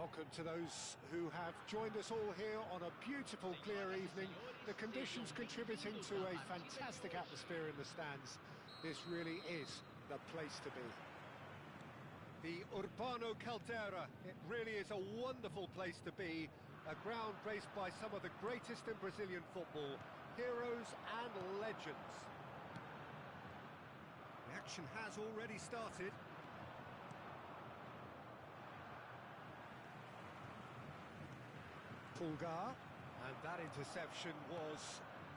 welcome to those who have joined us all here on a beautiful, clear evening. The conditions contributing to a fantastic atmosphere in the stands. This really is the place to be. The Urbano Caldera, it really is a wonderful place to be. A ground graced by some of the greatest in Brazilian football, heroes and legends. The action has already started. Pulgar, and that interception was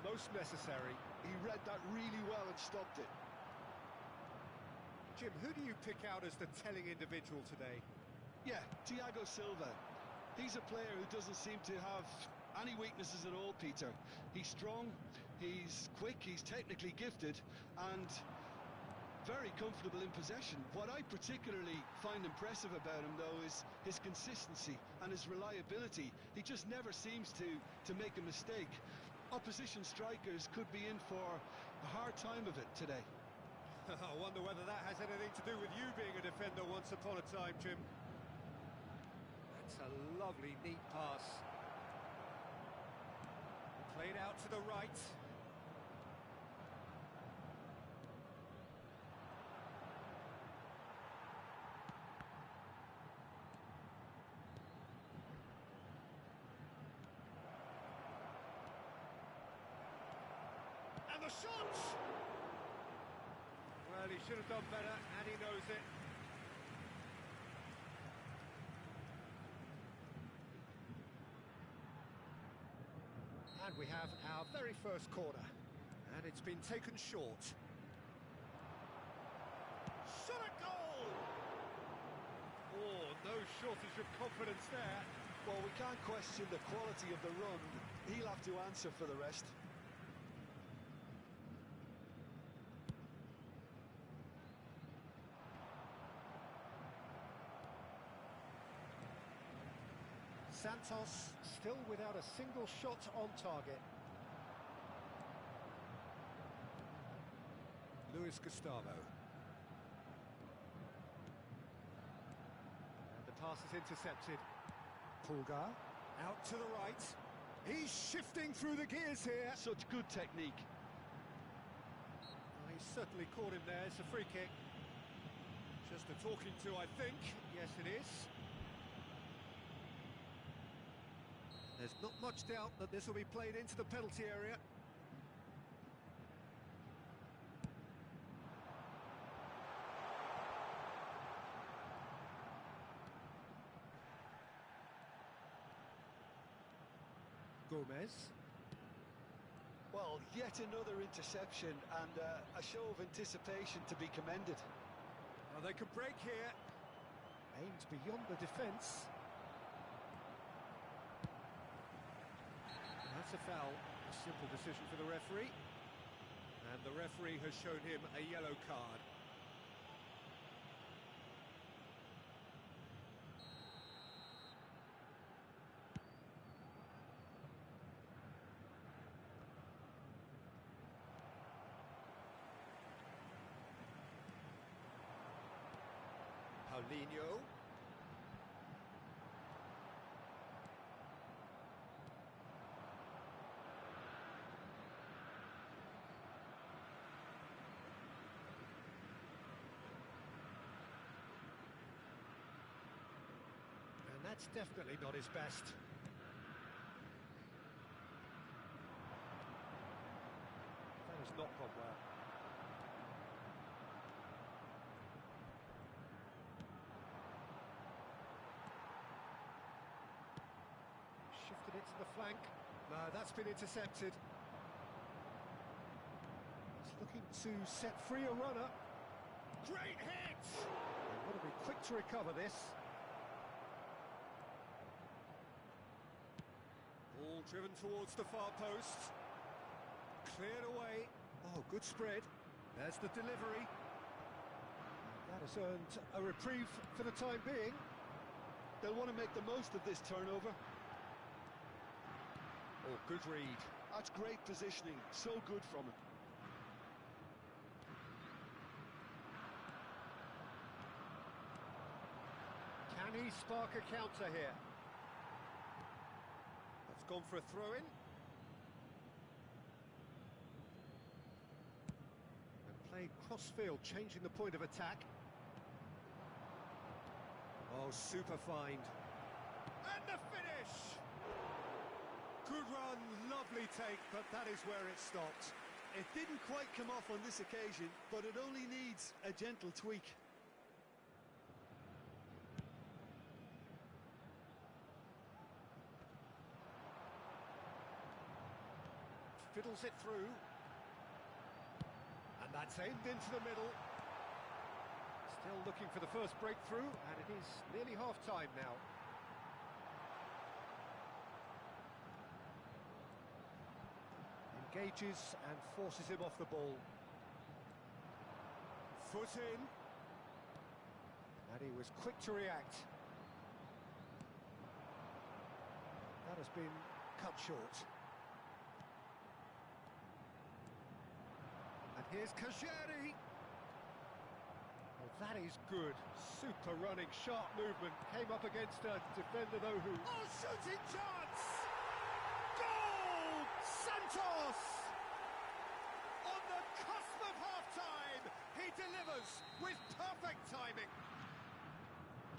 most necessary. He read that really well and stopped it. Jim, who do you pick out as the telling individual today? Yeah, Thiago Silva. He's a player who doesn't seem to have any weaknesses at all, Peter. He's strong, he's quick, he's technically gifted, and very comfortable in possession. What I particularly find impressive about him, though, is his consistency and his reliability. He just never seems to make a mistake. Opposition strikers could be in for a hard time of it today. I wonder whether that has anything to do with you being a defender once upon a time, Jim. That's a lovely, neat pass. Played out to the right. And the shot! Well, he should have done better, and he knows it. And we have our very first corner, and it's been taken short. Shot a goal! Oh, no shortage of confidence there. Well, we can't question the quality of the run. He'll have to answer for the rest. Santos still without a single shot on target. Luis Gustavo. And the pass is intercepted. Pulgar, out to the right. He's shifting through the gears here. Such good technique. Oh, he's certainly caught him there. It's a free kick. Just a talking to, I think. Yes, it is. There's not much doubt that this will be played into the penalty area. Gomez. Well, yet another interception and a show of anticipation to be commended. Well, they could break here. Aimed beyond the defence. That's a foul, a simple decision for the referee. And the referee has shown him a yellow card. Paulinho. And that's definitely not his best. That has not gone well. Shifted it to the flank. No, that's been intercepted. He's looking to set free a runner. Great hit! They've got to be quick to recover this. Ball driven towards the far post. Cleared away. Oh, good spread. There's the delivery. That has earned a reprieve for the time being. They'll want to make the most of this turnover. Oh, good read. That's great positioning. So good from him. Can Can he spark a counter here? That's gone for a throw-in. And played cross-field, changing the point of attack. Oh, super find. And the finish! Good run, lovely take, but that is where it stopped. It didn't quite come off on this occasion, but it only needs a gentle tweak. Fiddles it through. And that's aimed into the middle. Still looking for the first breakthrough, and it is nearly half-time now. Engages and forces him off the ball. Foot in. And he was quick to react. That has been cut short. And here's Kajeri. Oh, that is good. Super running, sharp movement. Came up against a defender though who... Oh, shooting chance! Goal! Santos! On the cusp of half-time, he delivers with perfect timing.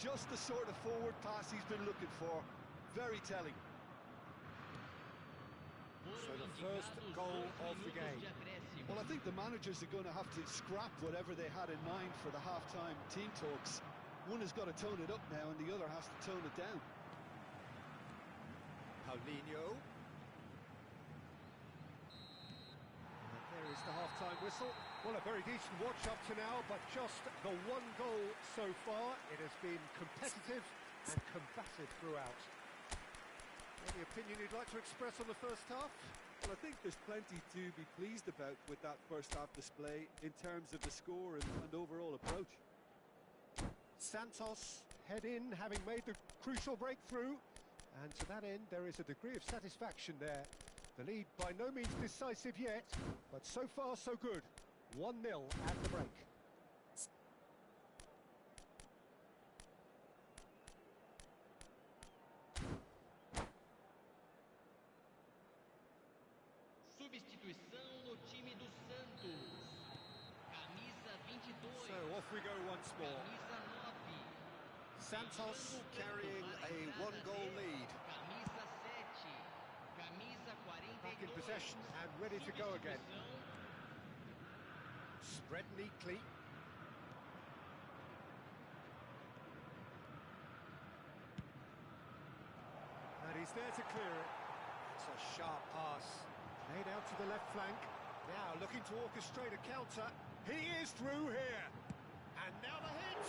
Just the sort of forward pass he's been looking for. Very telling. So the first goal of the game. Well, I think the managers are going to have to scrap whatever they had in mind for the half-time team talks. One has got to tone it up now, and the other has to tone it down. Paulinho. And there is the half-time whistle. Well, a very decent watch up to now, but just the one goal so far. It has been competitive and combative throughout. Any opinion you'd like to express on the first half? Well, I think there's plenty to be pleased about with that first half display in terms of the score and overall approach. Santos head in, having made the crucial breakthrough, and to that end there is a degree of satisfaction there. The lead by no means decisive yet, but so far so good. 1-0 at the break. Substituição no time do Santos. Camisa 22. So off we go once more. Camisa 9. Santos carrying a one-goal lead. Camisa 7. Camisa 42. Back in possession and ready to go again. Spread neatly. And he's there to clear it. It's a sharp pass. Played out to the left flank. Now looking to orchestrate a counter. He is through here. And now the hit.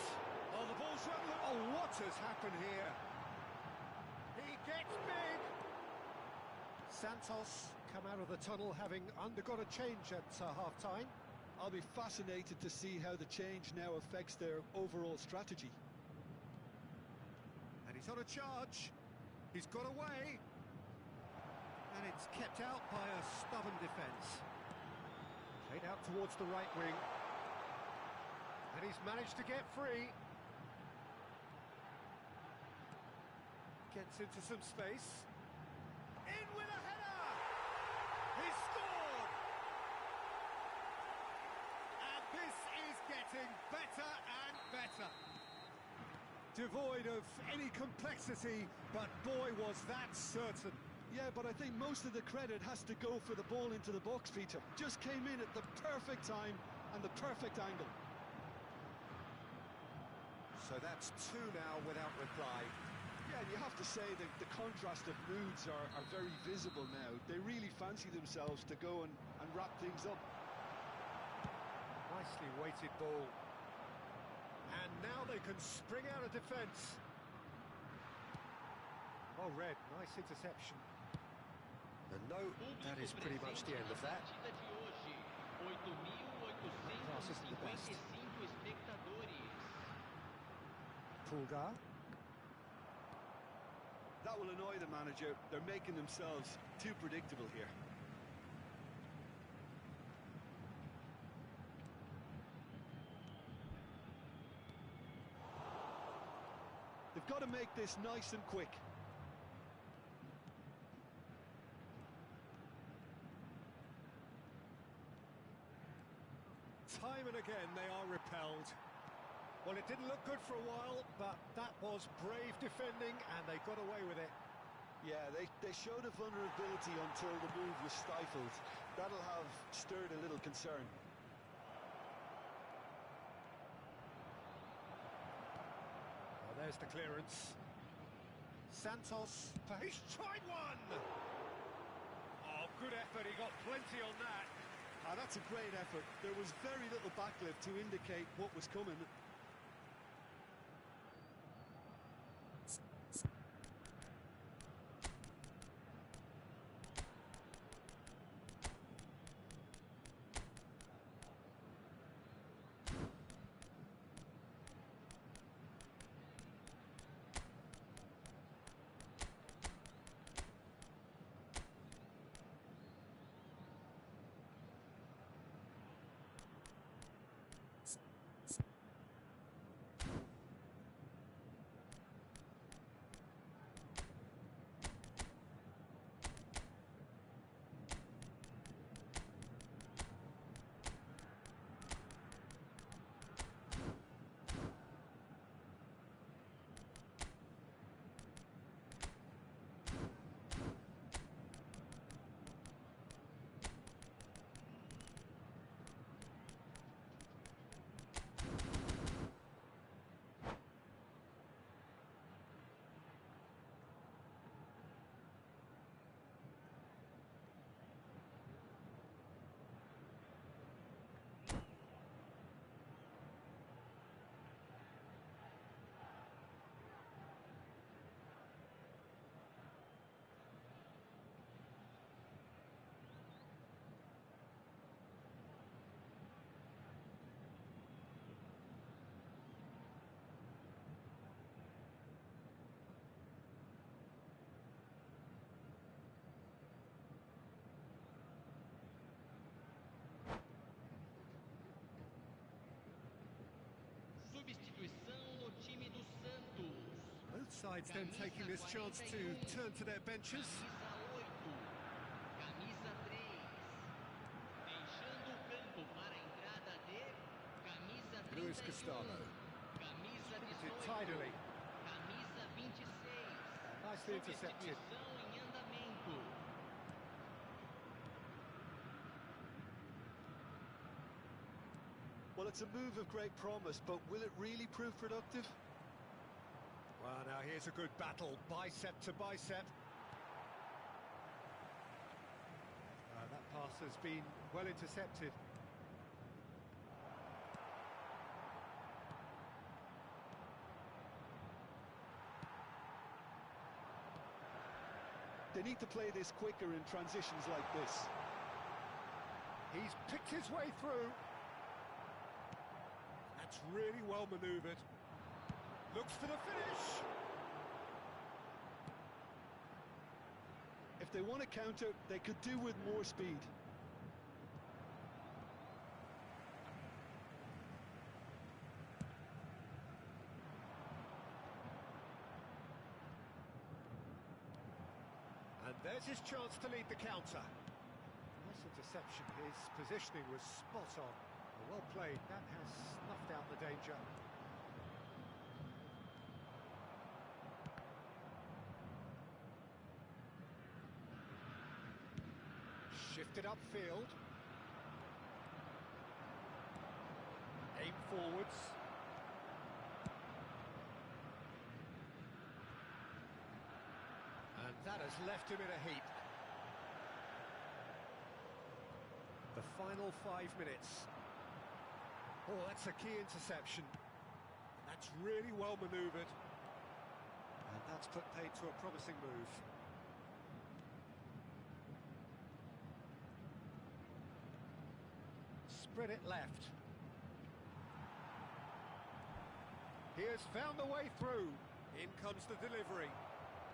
Oh, the ball's run. Oh, what has happened here? He gets big. Santos come out of the tunnel having undergone a change at half-time. I'll be fascinated to see how the change now affects their overall strategy. And he's on a charge. He's got away. And it's kept out by a stubborn defence. Played out towards the right wing. And he's managed to get free. Gets into some space. In with a header! He scored! And this is getting better and better. Devoid of any complexity, but boy was that certain. Yeah, but I think most of the credit has to go for the ball into the box, Peter. Just came in at the perfect time and the perfect angle. So that's two now without reply. Yeah, and you have to say that the contrast of moods are very visible now. They really fancy themselves to go and wrap things up. Nicely weighted ball. And now they can spring out of defence. Oh, Red, nice interception. And no, that is pretty much the end of that. Pass isn't the best. Pulgar. That will annoy the manager. They're making themselves too predictable here. They've got to make this nice and quick. Time and again they are repelled. Well, it didn't look good for a while, but that was brave defending and they got away with it. Yeah, they showed a vulnerability until the move was stifled. That'll have stirred a little concern. Well, there's the clearance. Santos, he's tried one! Oh, good effort, he got plenty on that. Ah, that's a great effort. There was very little backlift to indicate what was coming. Substituição no time do Santos. Both sides then taking this chance to turn to their benches. Camisa 8, camisa 3. Deixando o campo para a entrada de camisa 31. Luis Gustavo. Camisa Distributed 18. tidily. Camisa 26. Nicely intercepted. Substituição em andamento. Well, it's a move of great promise, but will it really prove productive? Well, now here's a good battle, bicep to bicep. That pass has been well intercepted. They need to play this quicker in transitions like this. He's picked his way through. That's really well manoeuvred. Looks for the finish. If they want to counter, they could do with more speed. And there's his chance to lead the counter. Nice interception. His positioning was spot on. Well played. That has snuffed out the danger. Shifted upfield. Aim forwards. And that has left him in a heap. The final 5 minutes. Oh, that's a key interception. That's really well manoeuvred. And that's put paid to a promising move. Spread it left. He has found a way through. In comes the delivery.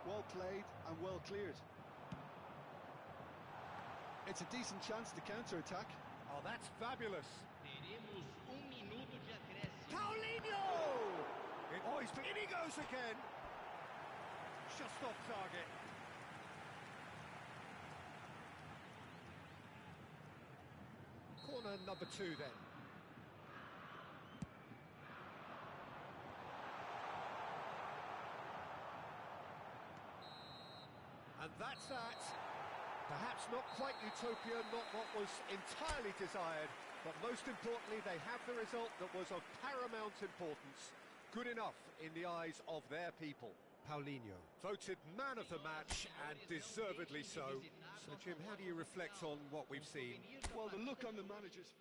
Well played and well cleared. It's a decent chance to counter-attack. Oh, that's fabulous. Teremos minuto de acréscimo. Paulinho! Oh, in he goes again. just off target. Corner number 2 then. And that's that. Perhaps not quite utopia, not what was entirely desired, but most importantly, they have the result that was of paramount importance. Good enough in the eyes of their people. Paulinho, voted man of the match, and deservedly so. So, Jim, how do you reflect on what we've seen? Well, the look on the manager's...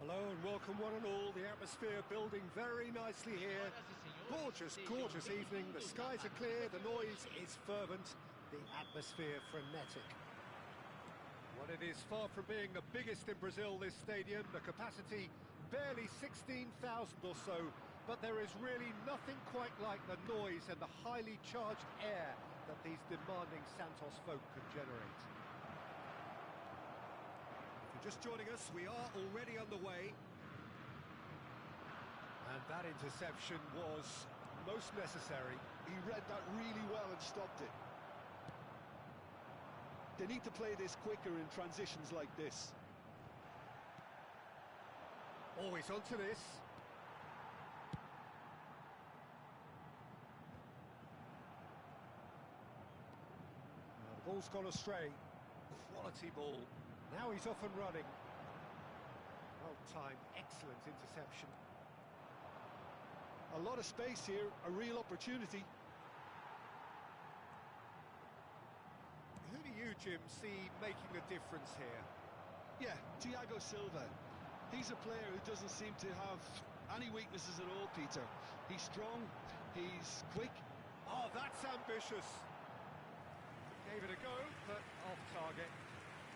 Hello and welcome one and all. The atmosphere building very nicely here. Gorgeous, gorgeous evening. The skies are clear, the noise is fervent, the atmosphere frenetic. Well, it is far from being the biggest in Brazil, this stadium. The capacity barely 16,000 or so, but there is really nothing quite like the noise and the highly charged air that these demanding Santos folk can generate. Just joining us, we are already underway. And that interception was most necessary. He read that really well and stopped it. They need to play this quicker in transitions like this. Always onto this. ball's gone astray. Quality ball. Now he's off and running. Well timed, excellent interception. A lot of space here, a real opportunity. Who do you, Jim, see making a difference here? Yeah, Thiago Silva. He's a player who doesn't seem to have any weaknesses at all, Peter. He's strong, he's quick. Oh, that's ambitious. Gave it a go, but off target.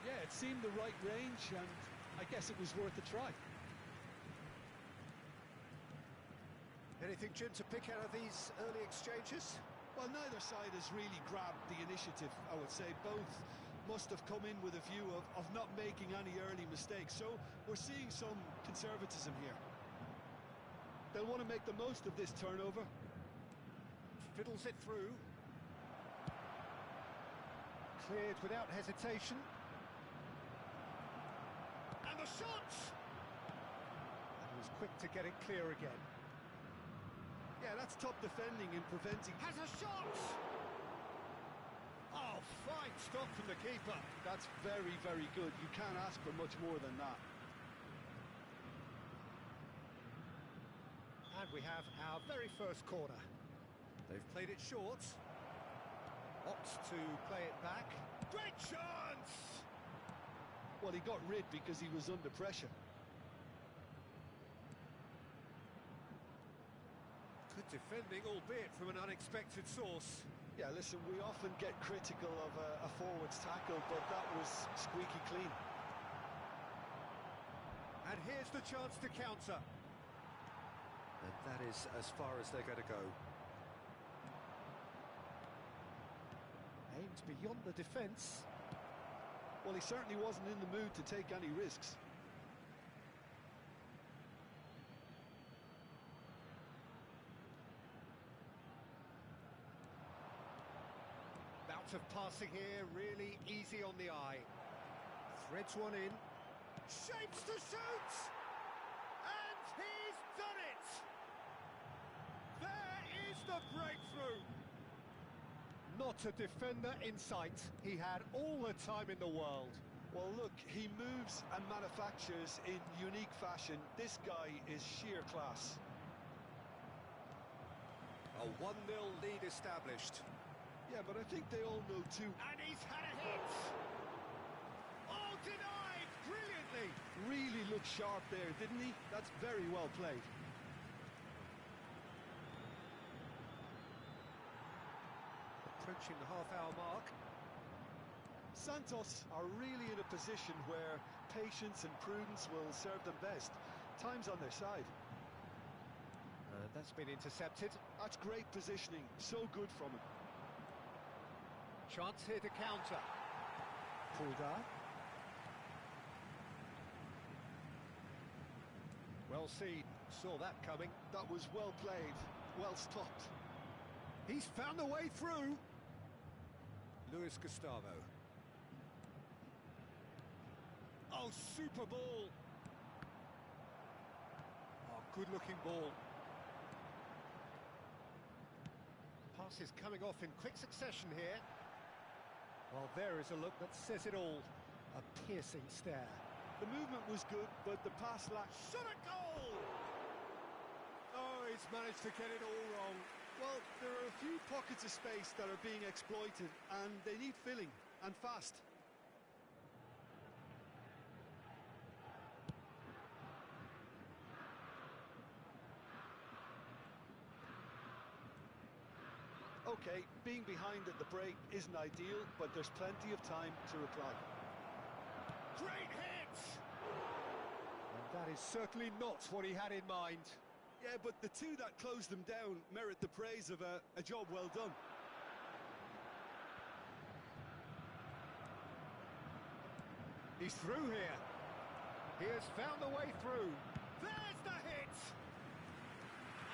Yeah, it seemed the right range, and I guess it was worth a try. Anything, Jim, to pick out of these early exchanges? Well, neither side has really grabbed the initiative, I would say. Both must have come in with a view of not making any early mistakes. So we're seeing some conservatism here. They'll want to make the most of this turnover. Fiddles it through. Cleared without hesitation. And the shot! And he was quick to get it clear again. Yeah, that's top defending and preventing. Has a shot! Oh, fine stop from the keeper. That's very, very good. You can't ask for much more than that. And we have our very first corner. They've played it short. Opts to play it back. Great chance! Well, he got rid because he was under pressure. Good defending, albeit from an unexpected source. Yeah, listen, we often get critical of a forward's tackle, but that was squeaky clean. And here's the chance to counter. And that is as far as they're going to go. Aimed beyond the defence. Well, he certainly wasn't in the mood to take any risks. Bout of passing here, really easy on the eye. Threads one in. Shapes to shoot! And he's done it! There is the breakthrough! Not a defender in sight. He had all the time in the world. Well, look, he moves and manufactures in unique fashion. This guy is sheer class. A 1-0 lead established. Yeah, but I think they all know too. And he's had a hit! Oh, denied! Brilliantly! Really looked sharp there, didn't he? That's very well played. Approaching the half-hour mark. Santos are really in a position where patience and prudence will serve them best. Time's on their side. That's been intercepted. That's great positioning. So good from him. Chance here to counter. Pulgar. Well seen. Saw that coming. That was well played. Well stopped. He's found a way through. Luis Gustavo. Oh, super ball. Oh, good-looking ball. Pass is coming off in quick succession here. Well, there is a look that says it all. A piercing stare. The movement was good, but the pass lacked. Shot a goal! Oh, he's managed to get it all wrong. Well, there are a few pockets of space that are being exploited, and they need filling, and fast. Okay, being behind at the break isn't ideal, but there's plenty of time to reply. Great hit! And that is certainly not what he had in mind. Yeah, but the two that closed them down merit the praise of a job well done. He's through here. He has found the way through. There's the hit!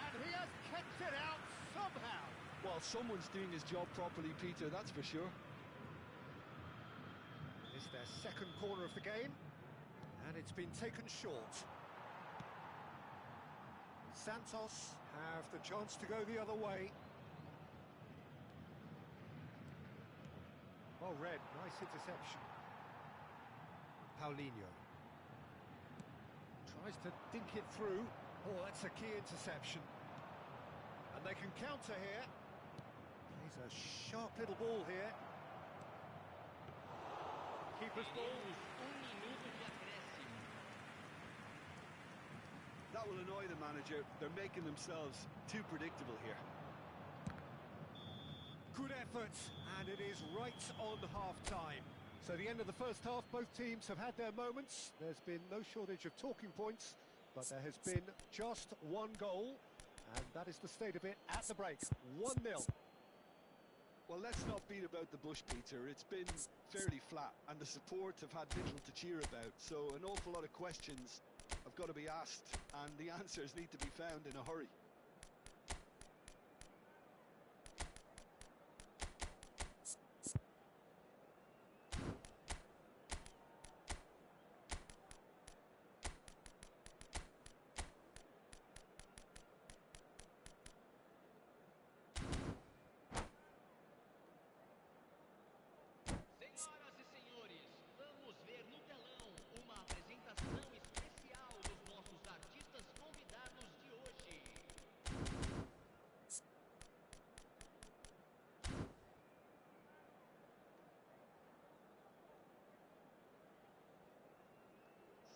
And he has kept it out somehow. Well, someone's doing his job properly, Peter, that's for sure. It's their second corner of the game, and it's been taken short. Santos have the chance to go the other way. Well read, nice interception. Paulinho. Tries to dink it through. Oh, that's a key interception. And they can counter here. Plays a sharp little ball here. Keeper's ball. Minuto de acréscimo. That will annoy the manager. They're making themselves too predictable here. Good effort, and it is right on half-time. So the end of the first half, both teams have had their moments. There's been no shortage of talking points, but there has been just one goal, and that is the state of it at the break. 1-0. Well, let's not beat about the bush, Peter. It's been fairly flat, and the support have had little to cheer about. So an awful lot of questions have got to be asked, and the answers need to be found in a hurry. Senhoras e senhores, vamos ver no telão uma apresentação especial dos nossos artistas convidados de hoje.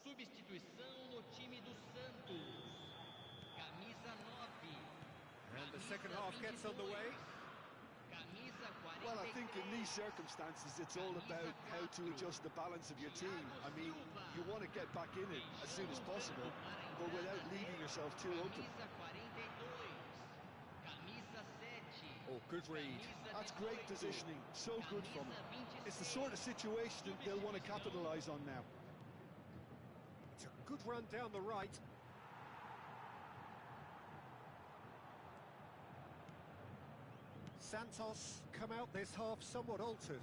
Substituição no time do Santos. Camisa 9. And the second half gets underway. Camisa 43. Well, I think in these circumstances, it's all about how to adjust the balance of your team. I mean, you want to get back in it as soon as possible, but without leaving yourself too open. Camisa 42. Camisa 7. Oh, good read. That's great positioning, so good from him. It's the sort of situation they'll want to capitalise on now. It's a good run down the right. Santos come out this half somewhat altered.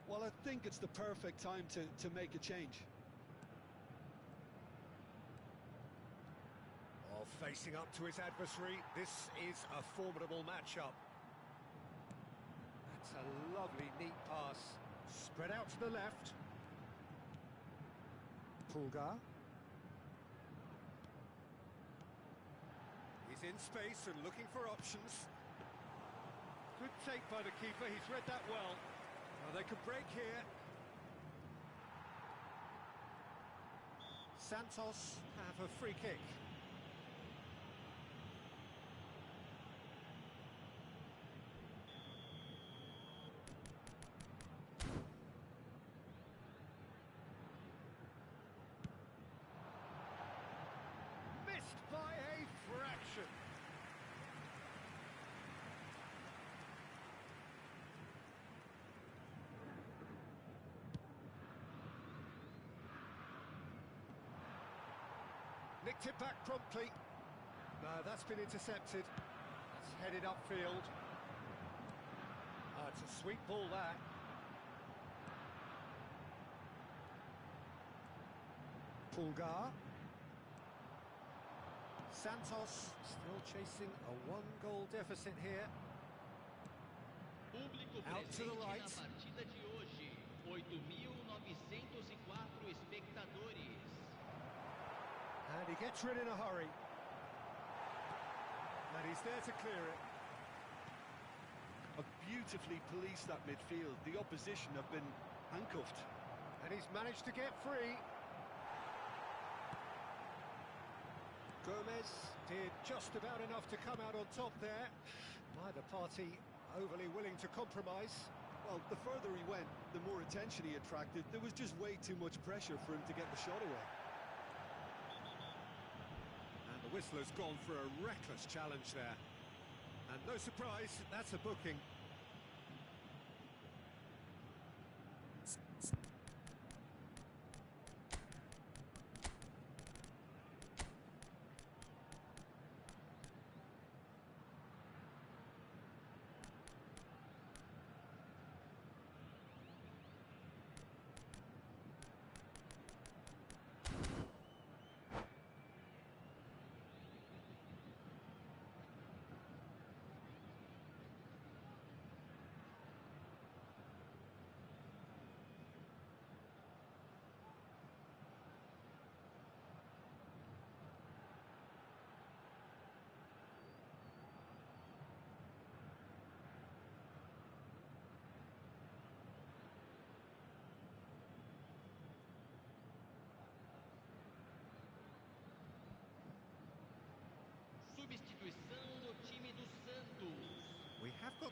Well, I think it's the perfect time to make a change. Oh, facing up to his adversary, this is a formidable matchup. That's a lovely, neat pass. Spread out to the left. Pulgar. He's in space and looking for options. Good take by the keeper, he's read that well. Well, they could break here. Santos have a free kick. Missed by a fraction. Nicked it back promptly. No, that's been intercepted. That's headed upfield. It's a sweet ball, that. Pulgar. Santos still chasing a one-goal deficit here. Público Out to the presente right. na partida de hoje. 8.904 espectadores. And he gets rid in a hurry. And he's there to clear it. Have beautifully policed that midfield. The opposition have been handcuffed. And he's managed to get free. Gomez did just about enough to come out on top there. Neither party overly willing to compromise. Well, the further he went, the more attention he attracted. There was just way too much pressure for him to get the shot away. And the whistler's gone for a reckless challenge there. And no surprise, that's a booking.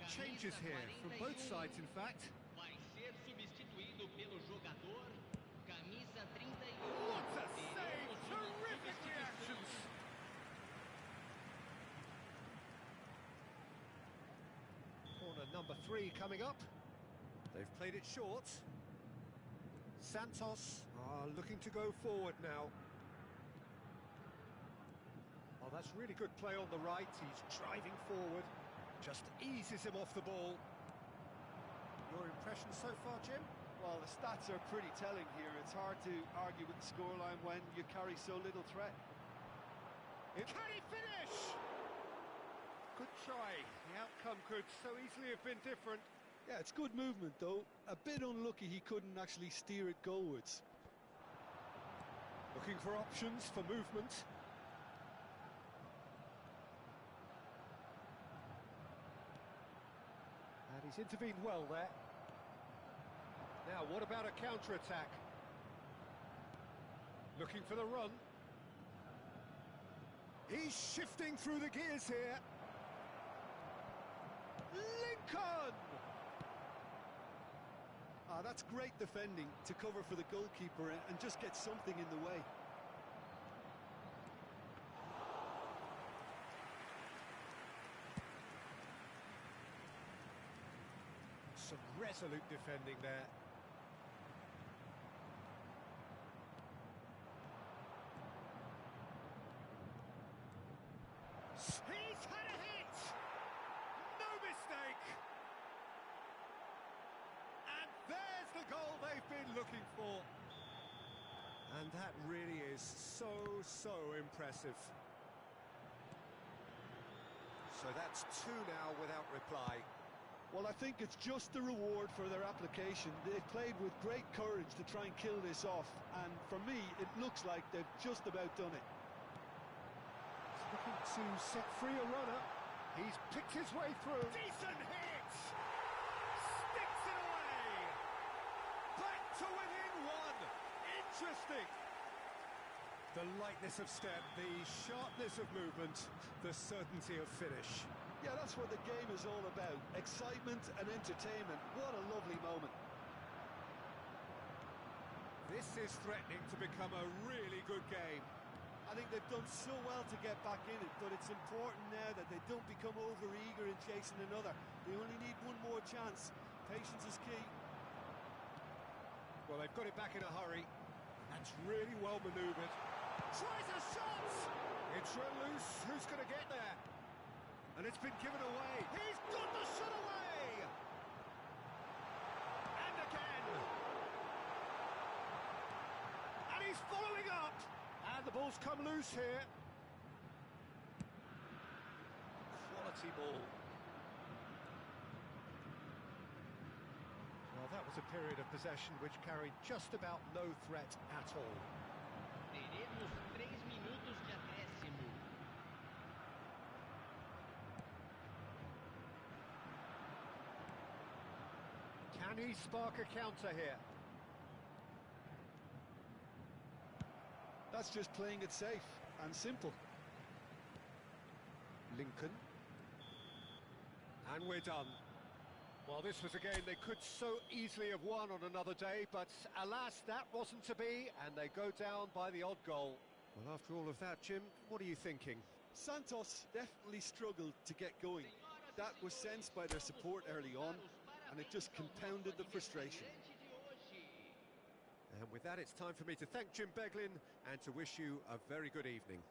changes here, from both sides in fact. Vai ser substituído pelo jogador camisa 31. What a save! Teremos uma Terrific substituição. reactions! Corner number 3 coming up. They've played it short. Santos are looking to go forward now. Oh, that's really good play on the right. He's driving forward. Just eases him off the ball. Your impression so far, Jim? Well, the stats are pretty telling here. It's hard to argue with the scoreline when you carry so little threat. Can he finish? Good try. The outcome could so easily have been different. Yeah, it's good movement, though. A bit unlucky he couldn't actually steer it goalwards. Looking for options for movement. And he's intervened well there. Now, what about a counter-attack? Looking for the run. He's shifting through the gears here. Lincoln! Ah, that's great defending to cover for the goalkeeper and just get something in the way. Some resolute defending there. He's had a hit! No mistake! And there's the goal they've been looking for. And that really is so impressive. So that's 2 now without reply. Well, I think it's just the reward for their application. They've played with great courage to try and kill this off, and for me, it looks like they've just about done it. He's looking to set free a runner. He's picked his way through. Decent hit! Sticks it away! Back to within 1! Interesting! The lightness of step, the sharpness of movement, the certainty of finish. Yeah, that's what the game is all about. Excitement and entertainment. What a lovely moment. This is threatening to become a really good game. I think they've done so well to get back in it, but it's important now that they don't become over-eager in chasing another. They only need one more chance. Patience is key. Well, they've got it back in a hurry. That's really well manoeuvred. Tries a shot! It's run loose. Who's going to get there? And it's been given away. He's got the shot away! And again! And he's following up! And the ball's come loose here. Quality ball. Well, that was a period of possession which carried just about no threat at all. Teremos 3 minutos de acréscimo. Can he spark a counter here? That's just playing it safe and simple. Lincoln. And we're done. Well, this was a game they could so easily have won on another day, but alas, that wasn't to be, and they go down by the odd goal. Well, after all of that, Jim, what are you thinking? Santos definitely struggled to get going. That was sensed by their support early on, and it just compounded the frustration. And with that, it's time for me to thank Jim Beglin and to wish you a very good evening.